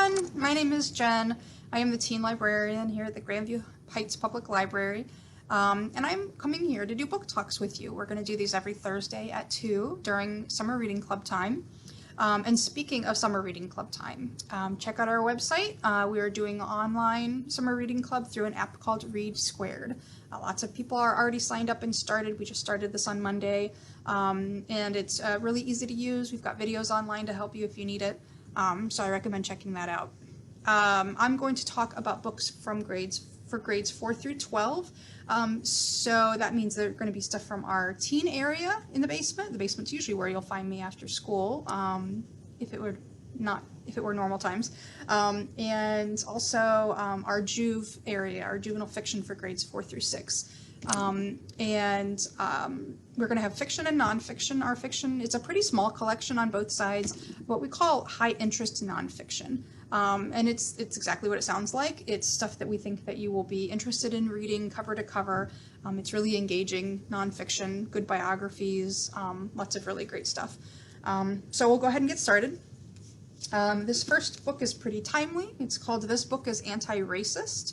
everyone, my name is Jen. I am the teen librarian here at the Grandview Heights Public Library, and I'm coming here to do book talks with you. We're going to do these every Thursday at 2 during summer reading club time. And speaking of summer reading club time, check out our website. We are doing online summer reading club through an app called Read Squared. Lots of people are already signed up and started. We just started this on Monday, and it's really easy to use. We've got videos online to help you if you need it, so I recommend checking that out. I'm going to talk about books for grades 4 through 12. So that means there's going to be stuff from our teen area in the basement. The basement's usually where you'll find me after school, if it were normal times. And also our juve area, our juvenile fiction for grades 4 through 6. We're going to have fiction and nonfiction. Our fiction, it's a pretty small collection on both sides, what we call high interest nonfiction. And it's exactly what it sounds like. It's stuff that we think that you will be interested in reading cover to cover. It's really engaging nonfiction, good biographies, lots of really great stuff. So we'll go ahead and get started. This first book is pretty timely. It's called This Book is Anti-Racist,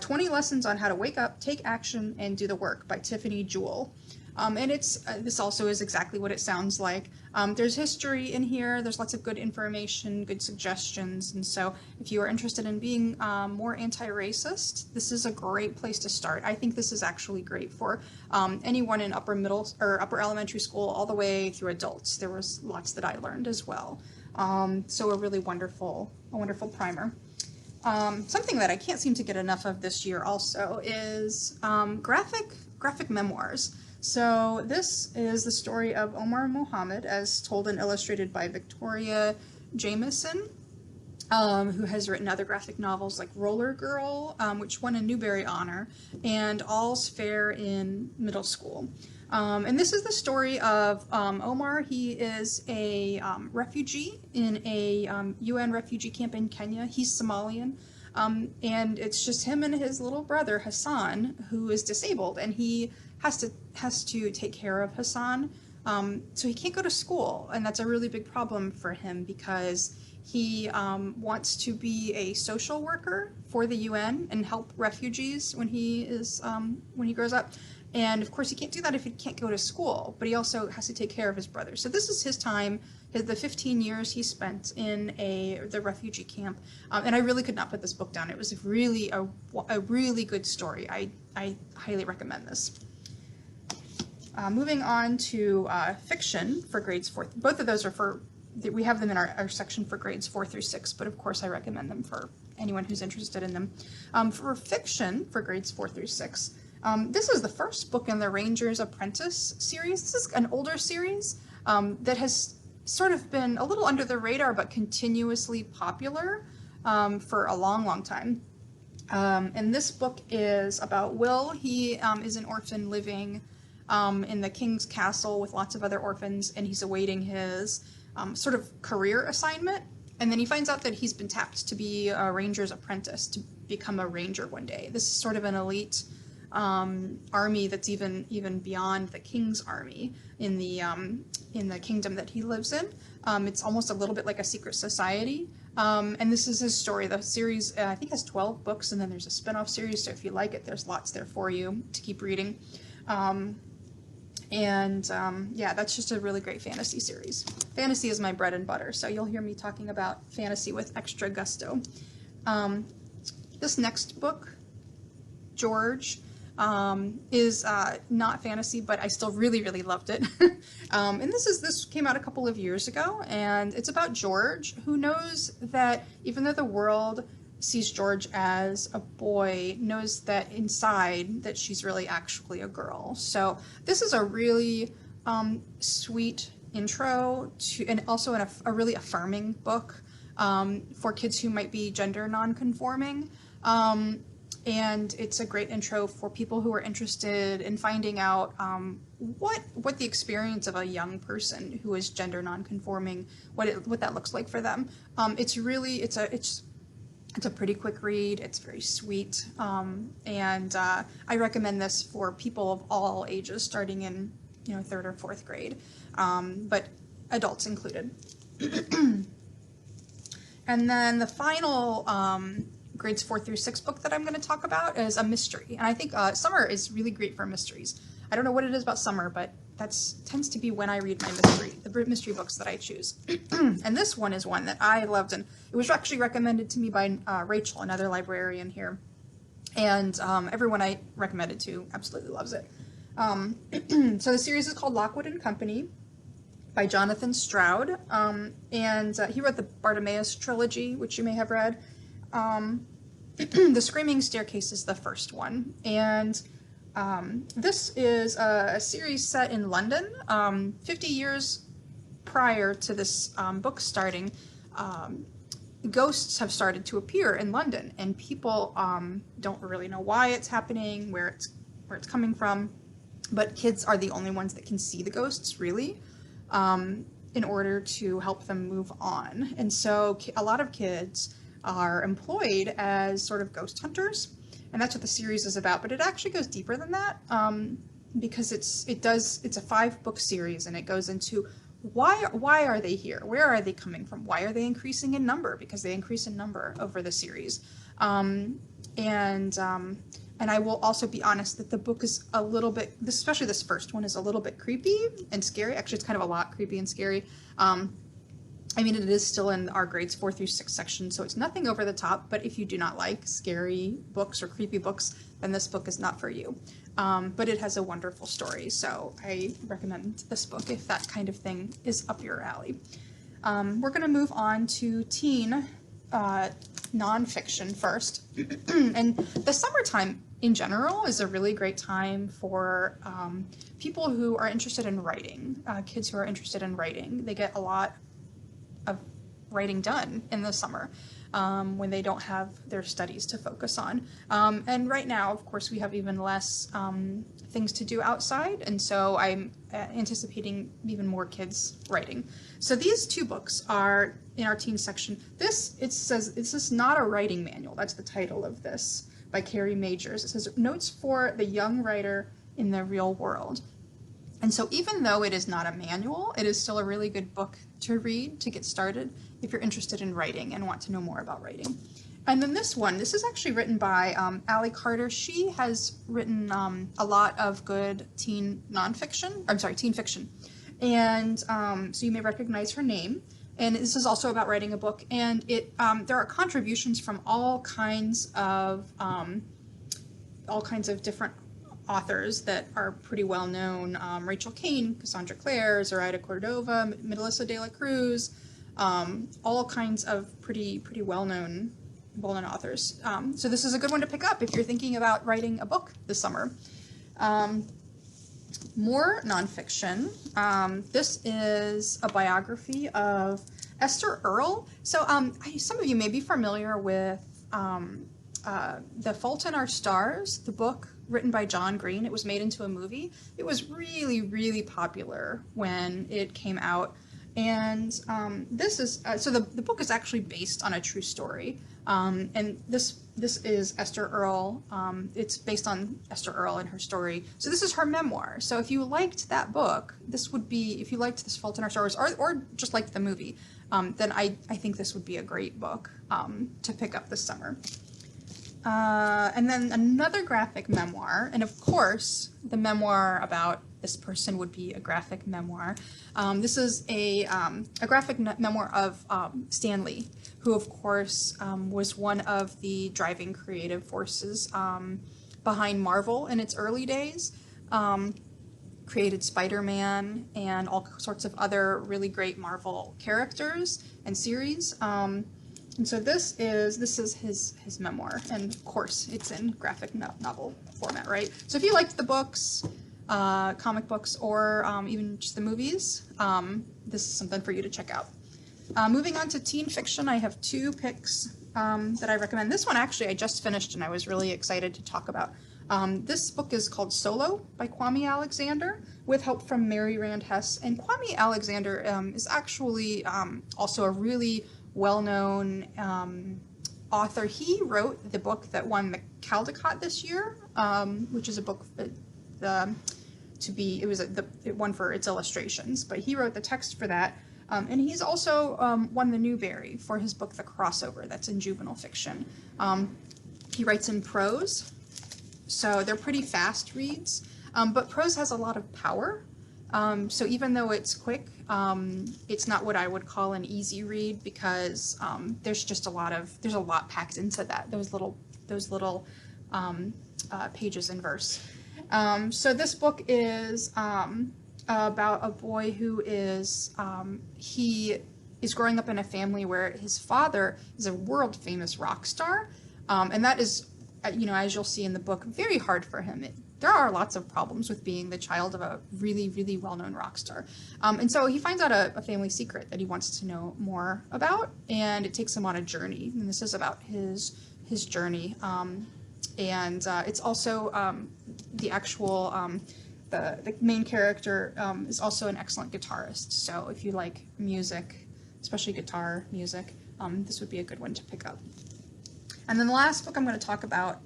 20 Lessons on How to Wake Up, Take Action, and Do the Work by Tiffany Jewell. And this also is exactly what it sounds like. There's history in here, there's lots of good information, good suggestions, and so if you are interested in being more anti-racist, this is a great place to start. I think this is actually great for anyone in upper elementary school all the way through adults. There was lots that I learned as well. So a really wonderful primer. Something that I can't seem to get enough of this year also is graphic memoirs. So this is the story of Omar Mohammed as told and illustrated by Victoria Jameson, who has written other graphic novels like Roller Girl, which won a Newbery Honor, and All's Fair in Middle School. And this is the story of Omar. He is a refugee in a UN refugee camp in Kenya. He's Somalian. And it's just him and his little brother, Hassan, who is disabled, and he has to take care of Hassan. So he can't go to school, and that's a really big problem for him because he wants to be a social worker for the UN and help refugees when he grows up. And of course he can't do that if he can't go to school, but he also has to take care of his brother. So this is his time, the 15 years he spent in the refugee camp. And I really could not put this book down. It was really a really good story. I highly recommend this. Moving on to fiction for grades 4. Both of those are we have them in our section for grades 4 through 6, but of course I recommend them for anyone who's interested in them. For fiction for grades 4 through 6, this is the first book in the Ranger's Apprentice series. This is an older series that has sort of been a little under the radar but continuously popular for a long time. And this book is about Will. He is an orphan living in the king's castle with lots of other orphans, and he's awaiting his sort of career assignment. And then he finds out that he's been tapped to be a ranger's apprentice, to become a ranger one day. This is sort of an elite army that's even beyond the king's army in the kingdom that he lives in. It's almost a little bit like a secret society. And this is his story. The series, I think, has 12 books, and then there's a spin-off series, so if you like it, there's lots there for you to keep reading. Yeah, that's just a really great fantasy series. Fantasy is my bread and butter, so you'll hear me talking about fantasy with extra gusto. This next book, George, is not fantasy, but I still really loved it. And this came out a couple of years ago, and it's about George, who knows that even though the world sees George as a boy, knows that inside that she's really actually a girl. So this is a really sweet intro to, and also a really affirming book for kids who might be gender non-conforming. And it's a great intro for people who are interested in finding out what the experience of a young person who is gender non-conforming, what that looks like for them. It's a pretty quick read. It's very sweet, and I recommend this for people of all ages, starting in 3rd or 4th grade, but adults included. And then the final grades 4 through 6 book that I'm going to talk about is a mystery. And I think summer is really great for mysteries. I don't know what it is about summer, but tends to be when I read the mystery books that I choose. And this one is one that I loved, and it was actually recommended to me by Rachel, another librarian here. And everyone I recommended to absolutely loves it. So the series is called Lockwood and Company by Jonathan Stroud. And he wrote the Bartimaeus trilogy, which you may have read. The Screaming Staircase is the first one. And this is a series set in London. 50 years prior to this book starting, ghosts have started to appear in London, and people don't really know why it's happening, where it's coming from, but kids are the only ones that can see the ghosts, really, in order to help them move on. And so a lot of kids are employed as sort of ghost hunters, and that's what the series is about. But it actually goes deeper than that, because it's a 5-book series, and it goes into why are they here? Where are they coming from? Why are they increasing in number? Because they increase in number over the series. And I will also be honest that the book is a little bit, especially this first one, is a little bit creepy and scary. Actually, it's kind of a lot creepy and scary. I mean, it is still in our grades 4 through 6 section, so it's nothing over the top, but if you do not like scary books or creepy books, then this book is not for you. But it has a wonderful story, so I recommend this book if that kind of thing is up your alley. We're going to move on to teen nonfiction first. And the summertime in general is a really great time for people who are interested in writing, kids who are interested in writing. They get a lot of writing done in the summer when they don't have their studies to focus on. And right now, of course, we have even less things to do outside, and so I'm anticipating even more kids writing. So these 2 books are in our teen section. It says this is not a writing manual. That's the title of this, by Carrie Majors. It says Notes for the Young Writer in the Real World. And so even though it is not a manual, it is still a really good book to read to get started if you're interested in writing and want to know more about writing. And then this is actually written by Allie Carter. She has written a lot of good teen fiction. And so you may recognize her name. And this is also about writing a book. And there are contributions from all kinds of different authors that are pretty well known. Rachel Caine, Cassandra Clare, Zoraida Cordova, Melissa de la Cruz, all kinds of pretty well-known authors. So this is a good one to pick up if you're thinking about writing a book this summer. More nonfiction. This is a biography of Esther Earl. So some of you may be familiar with The Fault in Our Stars, the book written by John Green. It was made into a movie. It was really, really popular when it came out. And this is, so the book is actually based on a true story. And this is Esther Earl. It's based on Esther Earl and her story. So this is her memoir. So if you liked that book, if you liked This Fault in Our Stars, or just liked the movie, then I think this would be a great book to pick up this summer. And then another graphic memoir, and of course, the memoir about this person would be a graphic memoir. This is a graphic memoir of Stan Lee, who of course was one of the driving creative forces behind Marvel in its early days. Created Spider-Man and all sorts of other really great Marvel characters and series. And so this is his memoir, and of course it's in graphic novel format, right? So if you liked the books, comic books, or even just the movies, this is something for you to check out. Moving on to teen fiction, I have 2 picks that I recommend. This one actually I just finished and I was really excited to talk about. This book is called Solo by Kwame Alexander, with help from Mary Rand Hess. And Kwame Alexander is actually also a really well-known author. He wrote the book that won the Caldecott this year, which is a book that it won for its illustrations, but he wrote the text for that. And he's also won the Newbery for his book, The Crossover, that's in juvenile fiction. He writes in prose, so they're pretty fast reads, but prose has a lot of power. So even though it's quick, it's not what I would call an easy read, because there's just a lot packed into that, those little pages in verse. So this book is about a boy who is, he is growing up in a family where his father is a world famous rock star. And that is, as you'll see in the book, very hard for him. There are lots of problems with being the child of a really, really well-known rock star. And so he finds out a family secret that he wants to know more about, and it takes him on a journey. And this is about his journey. And it's also the actual, the main character is also an excellent guitarist. So if you like music, especially guitar music, this would be a good one to pick up. And then the last book I'm going to talk about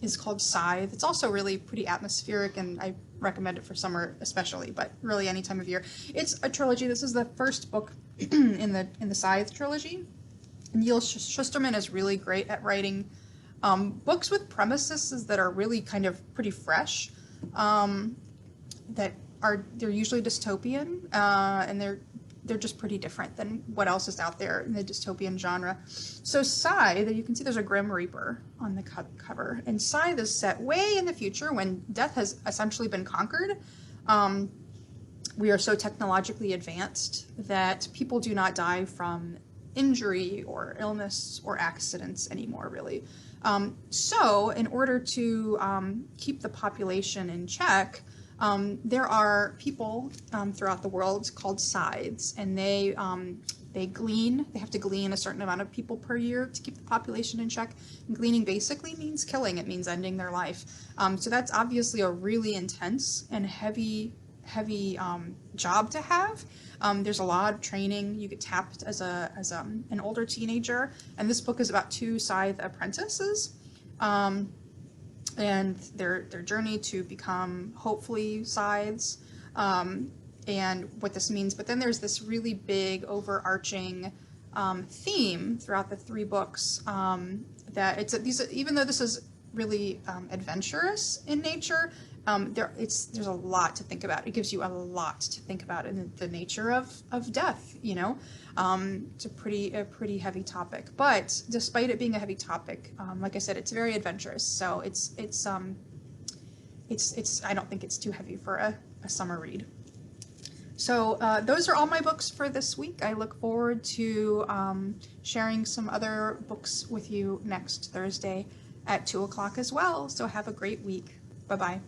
is called Scythe. It's also really pretty atmospheric, and I recommend it for summer especially, but really any time of year. It's a trilogy. This is the first book in the Scythe trilogy. Neil Shusterman is really great at writing books with premises that are really kind of pretty fresh, they're usually dystopian, and they're just pretty different than what else is out there in the dystopian genre. So Scythe, you can see there's a Grim Reaper on the cover, and Scythe is set way in the future when death has essentially been conquered. We are so technologically advanced that people do not die from injury or illness or accidents anymore, really. So in order to keep the population in check, there are people throughout the world called scythes, and they glean. They have to glean a certain amount of people per year to keep the population in check. And gleaning basically means killing. It means ending their life. So that's obviously a really intense and heavy job to have. There's a lot of training. You get tapped as an older teenager, and this book is about two Scythe apprentices. And their journey to become, hopefully, scythes, and what this means. But then there's this really big overarching theme throughout the three books, that even though this is really adventurous in nature, there's a lot to think about. It gives you a lot to think about in the nature of death. It's a pretty heavy topic, but despite it being a heavy topic, like I said, it's very adventurous. So it's I don't think it's too heavy for a summer read. So those are all my books for this week. I look forward to sharing some other books with you next Thursday at 2 o'clock as well. So have a great week. Bye-bye.